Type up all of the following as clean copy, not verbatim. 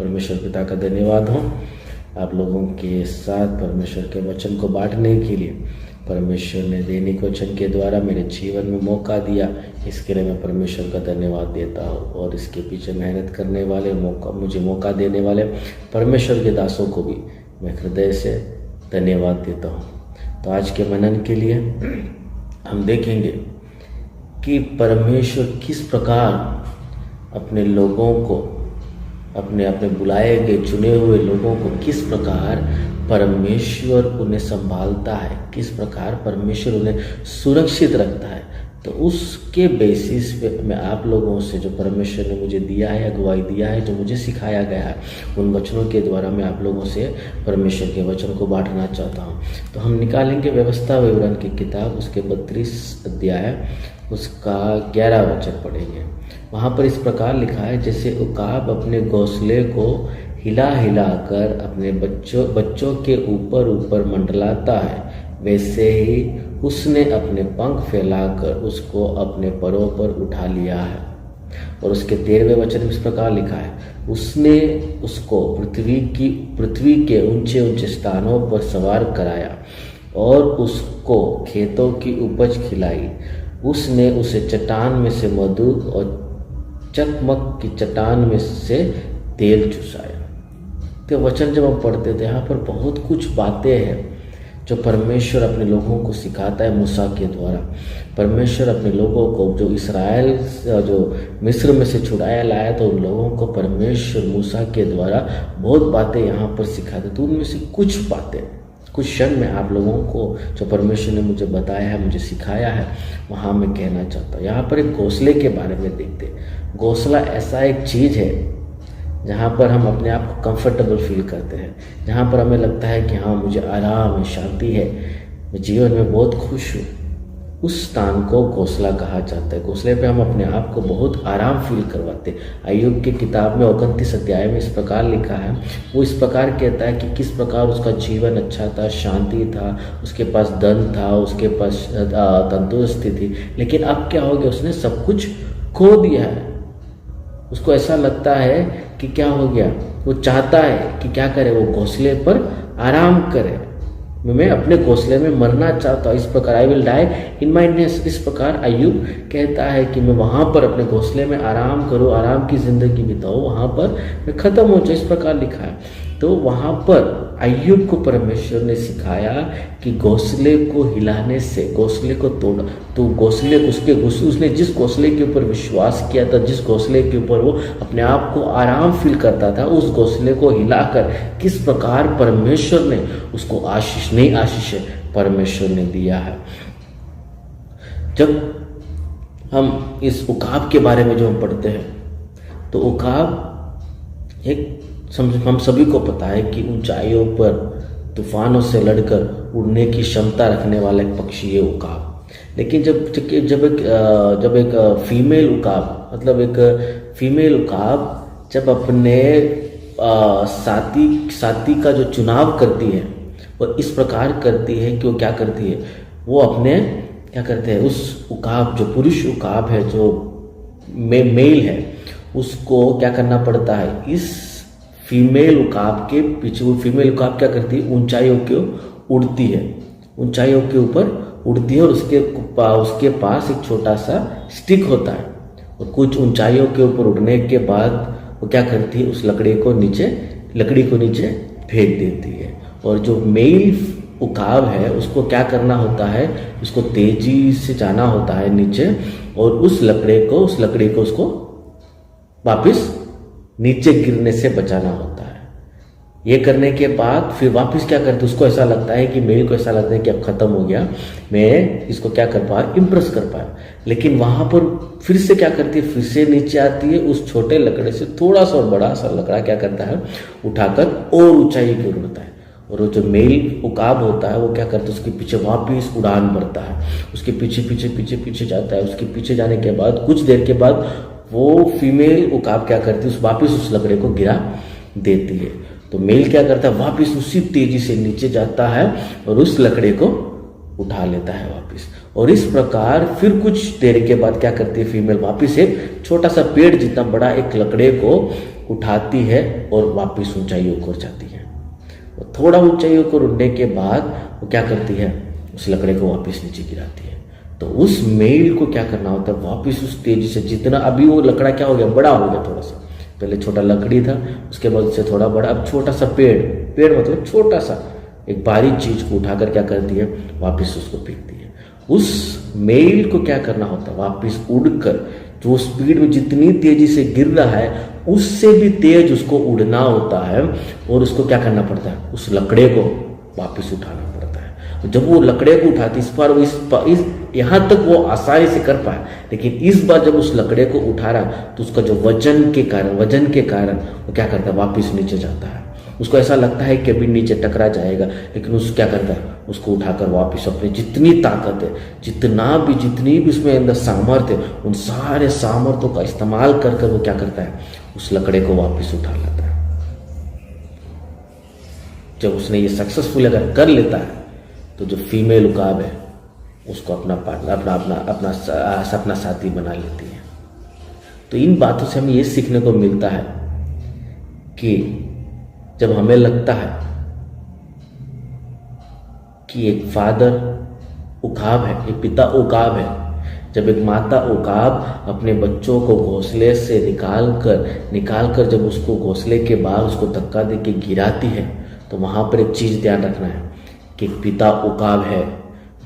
परमेश्वर पिता का धन्यवाद हो आप लोगों के साथ परमेश्वर के वचन को बांटने के लिए। परमेश्वर ने दैनिक वचन के द्वारा मेरे जीवन में मौका दिया, इसके लिए मैं परमेश्वर का धन्यवाद देता हूँ। और इसके पीछे मेहनत करने वाले, मुझे मौका देने वाले परमेश्वर के दासों को भी मैं हृदय से धन्यवाद देता हूँ। तो आज के मनन के लिए हम देखेंगे कि परमेश्वर किस प्रकार अपने लोगों को, अपने बुलाए गए चुने हुए लोगों को किस प्रकार परमेश्वर उन्हें संभालता है, किस प्रकार परमेश्वर उन्हें सुरक्षित रखता है। तो उसके बेसिस पे मैं आप लोगों से, जो परमेश्वर ने मुझे दिया है, अगुवाई दिया है, जो मुझे सिखाया गया है, उन वचनों के द्वारा मैं आप लोगों से परमेश्वर के वचन को बांटना चाहता हूँ। तो हम निकालेंगे व्यवस्था विवरण की किताब, उसके 32 अध्याय, उसका 11 वचन पढ़ेंगे। वहाँ पर इस प्रकार लिखा है, जैसे उकाब अपने घोंसले को हिला हिला कर अपने बच्चों के ऊपर ऊपर मंडलाता है, वैसे ही उसने अपने पंख फैलाकर उसको अपने परों पर उठा लिया है। और उसके 13वें वचन में इस प्रकार लिखा है, उसने उसको पृथ्वी के ऊंचे ऊंचे स्थानों पर सवार कराया और उसको खेतों की उपज खिलाई। उसने उसे चट्टान में से मधु और चकमक की चट्टान में से तेल चुसाया। तो वचन जब हम पढ़ते थे, यहाँ पर बहुत कुछ बातें हैं जो परमेश्वर अपने लोगों को सिखाता है मूसा के द्वारा। परमेश्वर अपने लोगों को, जो इस्राएल जो मिस्र में से छुड़ाया लाया, तो उन लोगों को परमेश्वर मूसा के द्वारा बहुत बातें यहाँ पर सिखाते। तो उनमें से कुछ बातें, कुछ क्षण में आप लोगों को जो परमेश्वर ने मुझे बताया है, मुझे सिखाया है, वहाँ मैं कहना चाहता हूँ। यहाँ पर एक घोंसले के बारे में देखते हैं। घोंसला ऐसा एक चीज़ है जहाँ पर हम अपने आप को कंफर्टेबल फील करते हैं, जहाँ पर हमें लगता है कि हाँ, मुझे आराम है, शांति है, मैं जीवन में बहुत खुश हूँ। उस स्थान को घोंसला कहा जाता है। घोंसले पे हम अपने आप को बहुत आराम फील करवाते हैं। अय्यूब की किताब में 29 अध्याय में इस प्रकार लिखा है, वो इस प्रकार कहता है कि किस प्रकार उसका जीवन अच्छा था, शांति था, उसके पास धन था, उसके पास तंदुरुस्ती थी, लेकिन अब क्या हो गया, उसने सब कुछ खो दिया है। उसको ऐसा लगता है कि क्या हो गया, वो चाहता है कि क्या करे, वो घोंसले पर आराम करे। मैं अपने घोंसले में मरना चाहता हूँ, इस प्रकार I will die in my nest. इस प्रकार अय्यूब कहता है कि मैं वहाँ पर अपने घोंसले में आराम करूँ, आराम की जिंदगी बिताऊँ, वहाँ पर मैं खत्म हो जाऊँ, इस प्रकार लिखा है। तो वहाँ पर अय्यूब को परमेश्वर ने सिखाया कि घोंसले को हिलाने से, घोंसले को तोड़, तो उसने जिस घोंसले के ऊपर विश्वास किया था, जिस घोंसले के ऊपर वो अपने आप को आराम फील करता था, उस घोंसले को हिलाकर किस प्रकार परमेश्वर ने उसको आशीष, नहीं आशीष है, परमेश्वर ने दिया है। जब हम इस उकाब के बारे में जो हम पढ़ते हैं, तो उकाब एक, हम सभी को पता है कि ऊंचाइयों पर तूफानों से लड़कर उड़ने की क्षमता रखने वाला एक पक्षी है उकाब। लेकिन जब एक फीमेल उकाब, मतलब एक फीमेल उकाब जब अपने साथी का जो चुनाव करती है, वो इस प्रकार करती है कि वो क्या करती है, वो अपने क्या करते हैं, उस उकाब, जो पुरुष उकाब है, जो मेल है, उसको क्या करना पड़ता है, इस फीमेल उकाब के पीछे। वो फीमेल उकाब क्या करती है, ऊंचाइयों के उड़ती है, ऊंचाइयों के ऊपर उड़ती है, और उसके पास एक छोटा सा स्टिक होता है। और कुछ ऊंचाइयों के ऊपर उड़ने के बाद वो क्या करती है, उस लकड़ी को नीचे फेंक देती है। और जो मेल उकाब है, उसको क्या करना होता है, उसको तेजी से जाना होता है नीचे, और उस लकड़ी को उसको वापिस नीचे गिरने से बचाना होता है। ये करने के बाद फिर वापस क्या करते, उसको ऐसा लगता है कि मेल को ऐसा लगता है कि अब खत्म हो गया, मैं इसको क्या कर पाया, इम्प्रेस कर पाया। लेकिन वहां पर फिर से क्या करती है, फिर से नीचे आती है, उस छोटे लकड़े से थोड़ा सा और बड़ा सा लकड़ा क्या करता है, उठाकर और ऊंचाई की ओर उड़ता है। और वो जो मेल उकाब होता है, वो क्या करता है, उसके पीछे वापिस उड़ान भरता है, उसके पीछे जाता है। उसके पीछे जाने के बाद कुछ देर के बाद वो फीमेल उकाब क्या करती है, वापिस उस लकड़े को गिरा देती है। तो मेल क्या करता है, वापिस उसी तेजी से नीचे जाता है और उस लकड़े को उठा लेता है वापिस। और इस प्रकार फिर कुछ देर के बाद क्या करती है फीमेल, वापिस एक छोटा सा पेड़ जितना बड़ा एक लकड़े को उठाती है और वापस ऊंचाइयों को जाती है। और थोड़ा ऊंचाइयों को उड़ने के बाद वो क्या करती है, उस लकड़े को वापस नीचे गिराती है। तो उस मेल को क्या करना होता है, वापस उस तेजी से, जितना अभी वो लकड़ा क्या हो गया, बड़ा हो गया थोड़ा सा, पहले छोटा लकड़ी था, उसके बाद से थोड़ा बड़ा, अब छोटा सा पेड़ मतलब छोटा सा एक बारीक चीज को उठाकर क्या करती है, वापस उसको फेंकती है। उस मेल को क्या करना होता है, वापस उड़कर जो स्पीड में जितनी तेजी से गिर रहा है उससे भी तेज उसको उड़ना होता है, और उसको क्या करना पड़ता है, उस लकड़े को वापस उठाना पड़ता है। जब वो लकड़े को उठाती, इस बार वो इस यहाँ तक वो आसानी से कर पाया, लेकिन इस बार जब उस लकड़े को उठा रहा तो उसका जो वजन के कारण वो क्या करता है, वापस नीचे जाता है। उसको ऐसा लगता है कि अभी नीचे टकरा जाएगा, लेकिन उस क्या करता है, उसको उठाकर वापस अपनी जितनी ताकत है, जितनी भी उसमें अंदर सामर्थ्य है, उन सारे सामर्थ्यों का इस्तेमाल कर वो क्या करता है, उस लकड़े को वापस उठा लेता है। जब उसने ये सक्सेसफुल अगर कर लेता है तो जो फीमेल उकाब है उसको अपना पार्टनर अपना साथी बना लेती है। तो इन बातों से हमें ये सीखने को मिलता है कि जब हमें लगता है कि एक फादर उकाब है, एक पिता उकाब है, जब एक माता उकाब अपने बच्चों को घोंसले से निकाल कर जब उसको घोंसले के बाहर उसको धक्का दे के गिराती है, तो वहां पर एक चीज ध्यान रखना है कि एक पिता उकाब है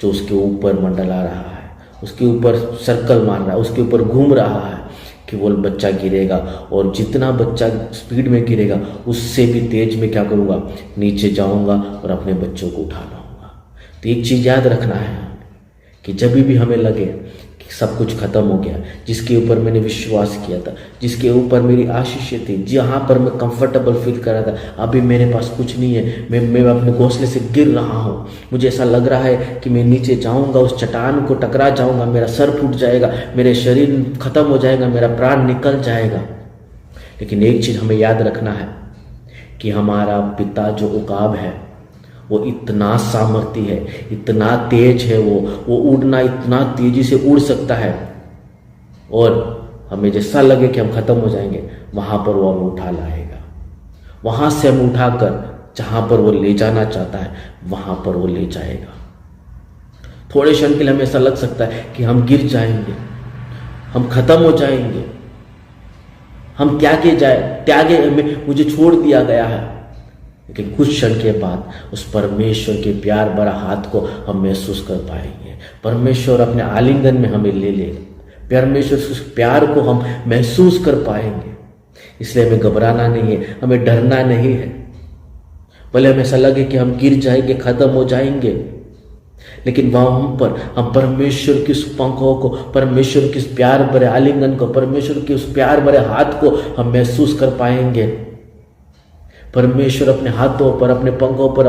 जो उसके ऊपर मंडला रहा है, उसके ऊपर सर्कल मार रहा है, उसके ऊपर घूम रहा है कि वो बच्चा गिरेगा, और जितना बच्चा स्पीड में गिरेगा उससे भी तेज में क्या करूँगा, नीचे जाऊँगा और अपने बच्चों को उठा लाऊंगा। तो एक चीज़ याद रखना है कि जब भी हमें लगे कि सब कुछ खत्म हो गया, जिसके ऊपर मैंने विश्वास किया था, जिसके ऊपर मेरी आशीषें थी, जहाँ पर मैं कंफर्टेबल फील कर रहा था, अभी मेरे पास कुछ नहीं है, मैं अपने घोंसले से गिर रहा हूँ, मुझे ऐसा लग रहा है कि मैं नीचे जाऊँगा, उस चट्टान को टकरा जाऊँगा, मेरा सर फूट जाएगा, मेरे शरीर खत्म हो जाएगा, मेरा प्राण निकल जाएगा। लेकिन एक चीज़ हमें याद रखना है कि हमारा पिता जो उकाब है वो इतना सामर्थ्य है, इतना तेज है, वो उड़ना इतना तेजी से उड़ सकता है, और हमें जैसा लगे कि हम खत्म हो जाएंगे, वहां पर वो हमें उठा लाएगा, वहां से हम उठाकर जहां पर वो ले जाना चाहता है वहां पर वो ले जाएगा। थोड़े क्षण के लिए हमें ऐसा लग सकता है कि हम गिर जाएंगे, हम खत्म हो जाएंगे, हम त्यागे मुझे छोड़ दिया गया है, लेकिन कुछ क्षण के बाद उस परमेश्वर के प्यार भरा हाथ को हम महसूस कर पाएंगे। परमेश्वर अपने आलिंगन में हमें ले लेगा, परमेश्वर उस प्यार को हम महसूस कर पाएंगे। इसलिए हमें घबराना नहीं है, हमें डरना नहीं है। भले हमें ऐसा लगे कि हम गिर जाएंगे, खत्म हो जाएंगे, लेकिन वहां पर हम परमेश्वर की उस पंखों को, परमेश्वर के उस प्यार भरे आलिंगन को, परमेश्वर के उस प्यार भरे हाथ को हम महसूस कर पाएंगे। परमेश्वर अपने हाथों पर, अपने पंखों पर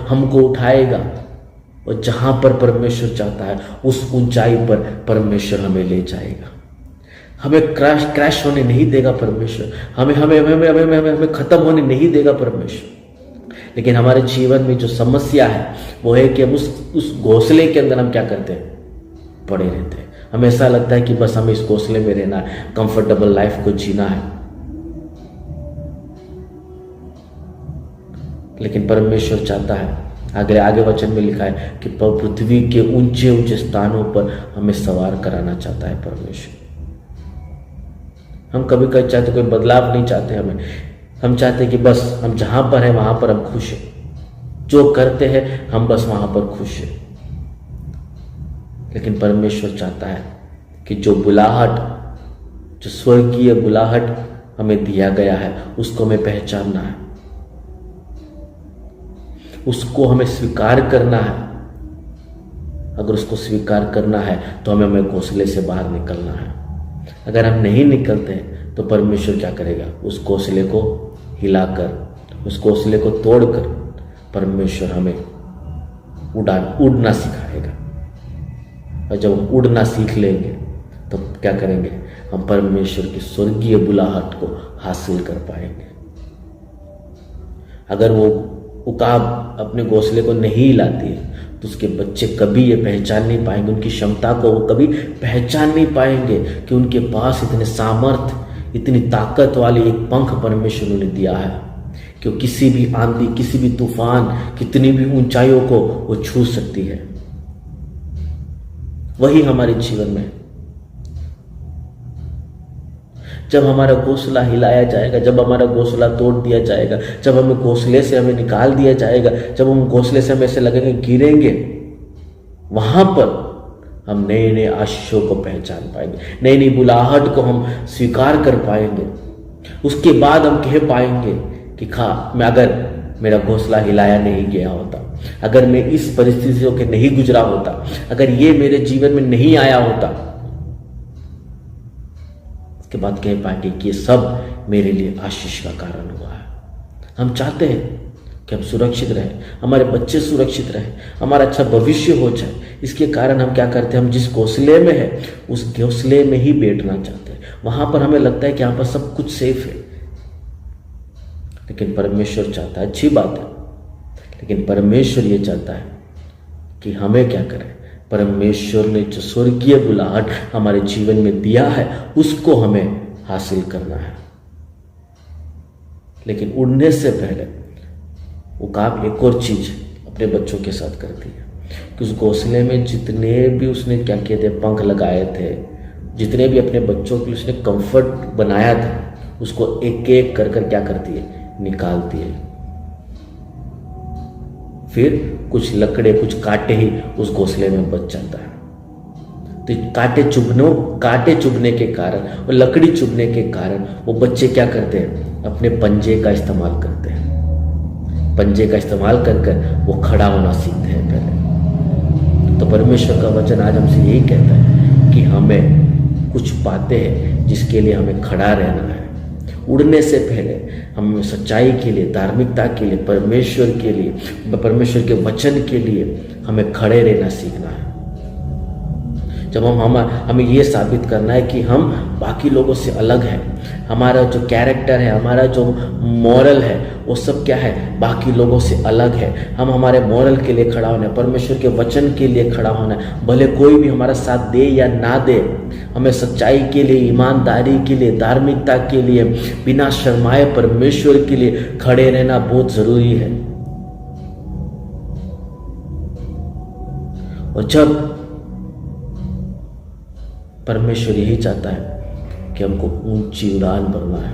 हमको उठाएगा, और जहां पर परमेश्वर चाहता है उस ऊंचाई पर परमेश्वर हमें ले जाएगा। हमें क्रैश होने नहीं देगा परमेश्वर, हमें खत्म होने नहीं देगा परमेश्वर। लेकिन हमारे जीवन में जो समस्या है वो है कि हम उस घोंसले के अंदर हम क्या करते हैं, पड़े रहते हैं। हमें ऐसा लगता है कि बस हमें इस घोंसले में रहना है, कंफर्टेबल लाइफ को जीना है। लेकिन परमेश्वर चाहता है, आगे वचन में लिखा है कि पृथ्वी के ऊंचे ऊंचे स्थानों पर हमें सवार कराना चाहता है परमेश्वर। हम कभी कभी चाहते, कोई बदलाव नहीं चाहते, हम चाहते कि बस हम जहां पर हैं वहां पर हम खुश हैं, जो करते हैं हम बस वहां पर खुश हैं। लेकिन परमेश्वर चाहता है कि जो बुलाहट, जो स्वर्गीय बुलाहट हमें दिया गया है उसको हमें पहचानना है, उसको हमें स्वीकार करना है। अगर उसको स्वीकार करना है तो हमें घोंसले से बाहर निकलना है। अगर हम नहीं निकलते हैं तो परमेश्वर क्या करेगा, उस घोंसले को हिलाकर, उस घोंसले को तोड़कर परमेश्वर हमें उड़ना सिखाएगा। और जब हम उड़ना सीख लेंगे तो क्या करेंगे, हम परमेश्वर की स्वर्गीय बुलाहट को हासिल कर पाएंगे। अगर वो उकाब अपने घोंसले को नहीं हिलाती है तो उसके बच्चे कभी ये पहचान नहीं पाएंगे, उनकी क्षमता को वो कभी पहचान नहीं पाएंगे कि उनके पास इतने सामर्थ, इतनी ताकत वाली एक पंख परमेश्वर ने दिया है कि वो किसी भी आंधी, किसी भी तूफान, कितनी भी ऊंचाइयों को वो छू सकती है। वही हमारे जीवन में जब हमारा घोंसला हिलाया जाएगा, जब हमारा घोंसला तोड़ दिया जाएगा, जब हमें घोंसले से हमें निकाल दिया जाएगा, जब हम घोंसले से हमें ऐसे लगेंगे गिरेंगे, वहां पर हम नए नए आशीषों को पहचान पाएंगे, नई नई बुलाहट को हम स्वीकार कर पाएंगे। उसके बाद हम कह पाएंगे कि मैं अगर मेरा घोंसला हिलाया नहीं गया होता, अगर मैं इस परिस्थितियों के नहीं गुजरा होता, अगर ये मेरे जीवन में नहीं आया होता, उसके बाद कह पाएंगे कि ये सब मेरे लिए आशीष का कारण हुआ है। हम चाहते हैं कि हम सुरक्षित रहें, हमारे बच्चे सुरक्षित रहें, हमारा अच्छा भविष्य हो जाए। इसके कारण हम क्या करते हैं, हम जिस घोंसले में है उस घोंसले में ही बैठना चाहते हैं। वहां पर हमें लगता है कि यहाँ पर सब कुछ सेफ है, लेकिन परमेश्वर चाहता है, अच्छी बात है, लेकिन परमेश्वर ये चाहता है कि हमें क्या करें। परमेश्वर ने जो स्वर्गीय बुलाहट हमारे जीवन में दिया है उसको हमें हासिल करना है। लेकिन उड़ने से पहले वो काम एक और चीज अपने बच्चों के साथ करती है कि उस घोंसले में जितने भी उसने क्या किए थे, पंख लगाए थे, जितने भी अपने बच्चों के लिए उसने कंफर्ट बनाया था, उसको एक एक कर कर क्या करती है, निकालती है। फिर कुछ लकड़े, कुछ कांटे ही उस घोंसले में बच जाता है। तो कांटे चुभने के कारण और लकड़ी चुभने के कारण वो बच्चे क्या करते हैं, अपने पंजे का इस्तेमाल करते हैं। पंजे का इस्तेमाल कर कर वो खड़ा होना सीखते हैं पहले। तो परमेश्वर का वचन आज हमसे यही कहता है कि हमें कुछ बातें हैं जिसके लिए हमें खड़ा रहना है। उड़ने से पहले हमें सच्चाई के लिए, धार्मिकता के लिए, परमेश्वर के लिए, परमेश्वर के वचन के लिए हमें खड़े रहना सीखना है। जब हमें ये साबित करना है कि हम बाकी लोगों से अलग हैं, हमारा जो कैरेक्टर है, हमारा जो मॉरल है, वो सब क्या है, बाकी लोगों से अलग है। हम हमारे मॉरल के लिए खड़ा होना है, परमेश्वर के वचन के लिए खड़ा होना है। भले कोई भी हमारा साथ दे या ना दे, हमें सच्चाई के लिए, ईमानदारी के लिए, धार्मिकता के लिए, बिना शर्माए परमेश्वर के लिए खड़े रहना बहुत जरूरी है। और जब परमेश्वर यही चाहता है कि हमको ऊंची उड़ान भरना है।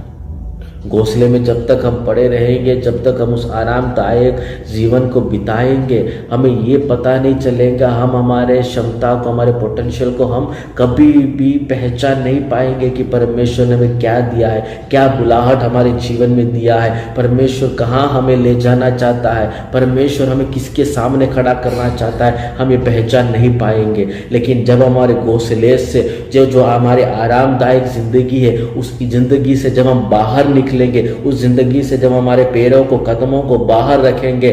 घोंसले में जब तक हम पड़े रहेंगे, जब तक हम उस आरामदायक जीवन को बिताएंगे, हमें ये पता नहीं चलेगा, हम हमारे क्षमता को, हमारे पोटेंशियल को हम कभी भी पहचान नहीं पाएंगे कि परमेश्वर ने हमें क्या दिया है, क्या बुलाहट हमारे जीवन में दिया है, परमेश्वर कहाँ हमें ले जाना चाहता है, परमेश्वर हमें किसके सामने खड़ा करना चाहता है, हम ये पहचान नहीं पाएंगे। लेकिन जब हमारे घोंसले से जो हमारे आरामदायक जिंदगी है, उसकी जिंदगी से जब हम बाहर निकलेंगे, उस जिंदगी से जब हमारे पैरों को, कदमों को बाहर रखेंगे,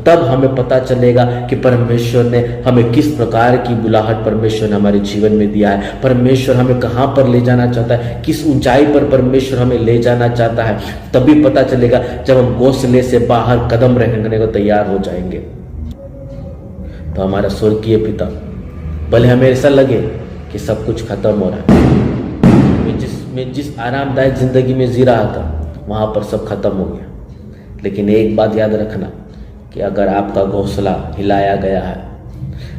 तब हमें पता चलेगा कि परमेश्वर ने हमें किस प्रकार की बुलाहट परमेश्वर ने हमारे जीवन में दिया है, परमेश्वर हमें कहाँ पर ले जाना चाहता है, किस ऊंचाई पर परमेश्वर हमें ले जाना चाहता है। तभी पता चलेगा जब हम घोंसले से बाहर कदम रखने को तैयार हो जाएंगे। तो हमारा स्वर्गीय पिता, भले हमें ऐसा लगे कि सब कुछ खत्म हो रहा है, मैं जिस आरामदायक जिंदगी में जी रहा था वहां पर सब खत्म हो गया, लेकिन एक बात याद रखना कि अगर आपका घोंसला हिलाया गया है,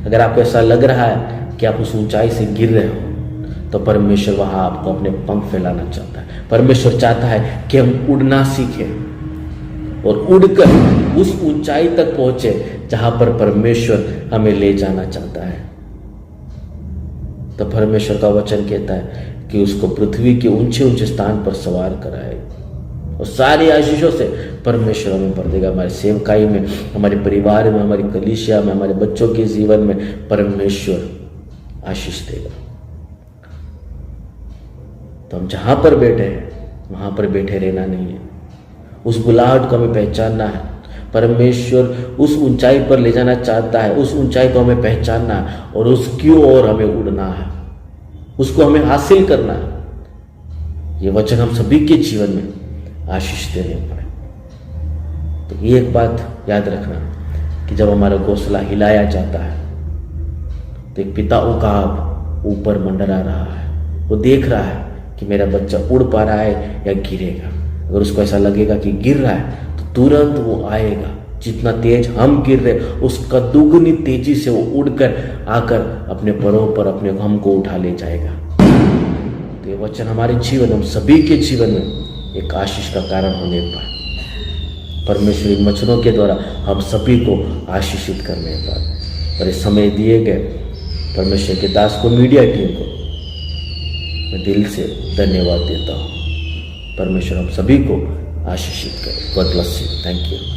अगर आपको ऐसा लग रहा है कि आप उस ऊंचाई से गिर रहे हो, तो परमेश्वर वहां आपको अपने पंख फैलाना चाहता है। परमेश्वर चाहता है कि हम उड़ना सीखें और उड़कर उस ऊंचाई तक पहुंचे जहां पर परमेश्वर हमें ले जाना चाहता है। तो परमेश्वर का वचन कहता है कि उसको पृथ्वी के ऊंचे ऊंचे स्थान पर सवार कराए और सारी आशीषों से परमेश्वर हमें भर देगा। हमारे सेवकाई में, हमारे परिवार में, हमारी कलीसिया में, हमारे बच्चों के जीवन में परमेश्वर आशीष देगा। तो हम जहां पर बैठे हैं वहां पर बैठे रहना नहीं है, उस बुलाहट को हमें पहचानना है। परमेश्वर उस ऊंचाई पर ले जाना चाहता है, उस ऊंचाई को हमें पहचानना है और उसकी ओर हमें उड़ना है, उसको हमें हासिल करना है। ये वचन हम सभी के जीवन में आशीष देने पाए। तो ये एक बात याद रखना कि जब हमारा घोंसला हिलाया जाता है तो एक पिता उकाब ऊपर मंडरा रहा है, वो देख रहा है कि मेरा बच्चा उड़ पा रहा है या गिरेगा। अगर उसको ऐसा लगेगा कि गिर रहा है तो तुरंत वो आएगा। जितना तेज हम गिर रहे उसका दुगनी तेजी से वो उड़कर आकर अपने परों पर अपने हम को उठा ले जाएगा। तो ये वचन हमारे जीवन, हम सभी के जीवन में एक आशीष का कारण होने पाए। परमेश्वर इन वचनों के द्वारा हम सभी को आशीषित करने पाए। और इस समय दिए गए परमेश्वर के दास को, मीडिया टीम को मैं दिल से धन्यवाद देता हूँ। परमेश्वर हम सभी को आशीषित करे। God bless you. Thank you.